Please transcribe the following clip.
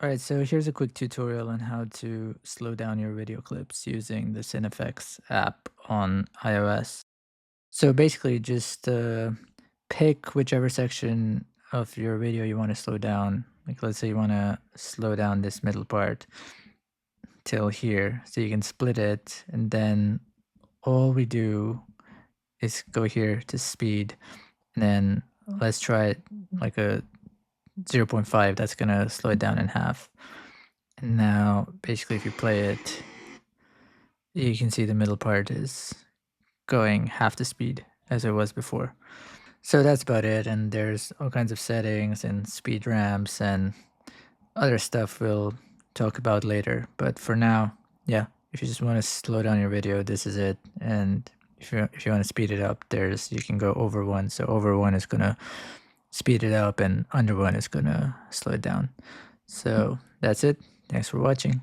Alright, so here's a quick tutorial on how to slow down your video clips using the Syn-FX app on iOS. So basically, just pick whichever section of your video you want to slow down. Like, let's say you want to slow down this middle part till here. So you can split it, and then all we do is go here to speed, and then let's try it like a zero point 0.5. That's going to slow it down in half. And now, basically, if you play it, you can see the middle part is going half the speed as it was before. So that's about it. And there's all kinds of settings and speed ramps and other stuff we'll talk about later. But for now, yeah, if you just want to slow down your video, this is it. And if you want to speed it up, you can go over one. So over one is gonna speed it up, and under one is gonna slow it down. So that's it. Thanks for watching.